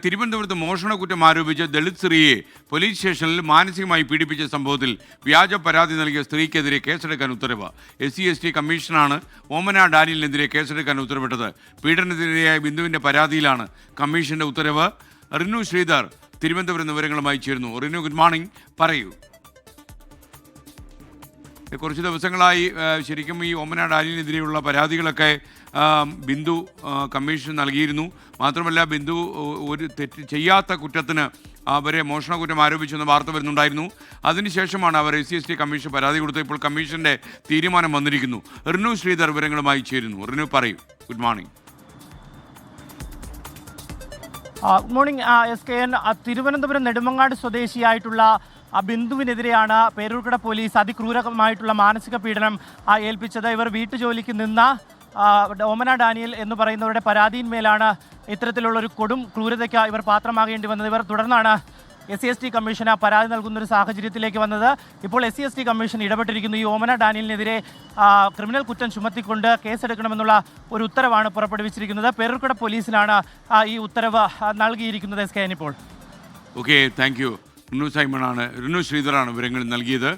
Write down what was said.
തിരുവനന്തപുരത്ത് മോഷണക്കുറ്റം ആരോപിച്ച് ദളിത് സ്ത്രീയെ പോലീസ് സ്റ്റേഷനിൽ മാനസികമായി പീഡിപ്പിച്ച സംഭവത്തിൽ വ്യാജ പരാതി നൽകിയ സ്ത്രീക്കെതിരെ കേസെടുക്കാൻ ഉത്തരവ്. SC/ST കമ്മീഷനാണ് ഓമന ഡാനിയലിനെതിരെ കേസെടുക്കാൻ ഉത്തരവിട്ടത്. പീഡനത്തിനിരയായ ബിന്ദുവിന്റെ പരാതിയിലാണ് കമ്മീഷന്റെ ഉത്തരവ്. റിനു ശ്രീധർ തിരുവനന്തപുരം വിവരങ്ങളുമായി ചേർന്നു. Rinu, good morning. പറയൂ. കുറച്ച് ദിവസങ്ങളായി ശരിക്കും ഈ ഓമന ഡാനിയലിനെതിരെയുള്ള പരാതികളൊക്കെ ബിന്ദു കമ്മീഷൻ നൽകിയിരുന്നു. മാത്രമല്ല, ബിന്ദു ഒരു തെറ്റ് ചെയ്യാത്ത കുറ്റത്തിന് അവരെ മോഷണക്കുറ്റം ആരോപിച്ചെന്ന് വാർത്ത വരുന്നുണ്ടായിരുന്നു. അതിനുശേഷമാണ് അവർ SC/ST കമ്മീഷൻ പരാതി കൊടുത്തത്. ഇപ്പോൾ കമ്മീഷന്റെ തീരുമാനം വന്നിരിക്കുന്നു. റിനു ശ്രീധർ വിവരങ്ങളുമായി ചേരുന്നു. റിനു, പറയൂ. Good morning. Good morning SKN. Thiruvananthapuram Nedumangad സ്വദേശിയായിട്ടുള്ള ബിന്ദുവിനെതിരെയാണ് പേരൂർക്കട പോലീസ് അതിക്രൂരമായിട്ടുള്ള മാനസിക പീഡനം ഏൽപ്പിച്ചത്. ഇവർ വീട്ടുജോലിക്ക് നിന്ന ഓമന ഡാനിയൽ എന്ന് പറയുന്നവരുടെ പരാതിയിന്മേലാണ് ഇത്തരത്തിലുള്ളൊരു കൊടും ക്രൂരതയ്ക്ക് ഇവർ പാത്രമാകേണ്ടി വന്നത്. ഇവർ തുടർന്നാണ് SC/ST കമ്മീഷന് പരാതി നൽകുന്നൊരു സാഹചര്യത്തിലേക്ക് വന്നത്. ഇപ്പോൾ SC/ST കമ്മീഷൻ ഇടപെട്ടിരിക്കുന്നു. ഈ ഓമന ഡാനിയലിനെതിരെ ക്രിമിനൽ കുറ്റം ചുമത്തിക്കൊണ്ട് കേസെടുക്കണമെന്നുള്ള ഒരു ഉത്തരവാണ് പുറപ്പെടുവിച്ചിരിക്കുന്നത്. പേരൂർക്കട പോലീസിലാണ് ഈ ഉത്തരവ് നൽകിയിരിക്കുന്നത്. SKN ഇപ്പോൾ. Okay, thank you. റിനു ശ്രീധറാണ് വിവരങ്ങൾ നൽകിയത്.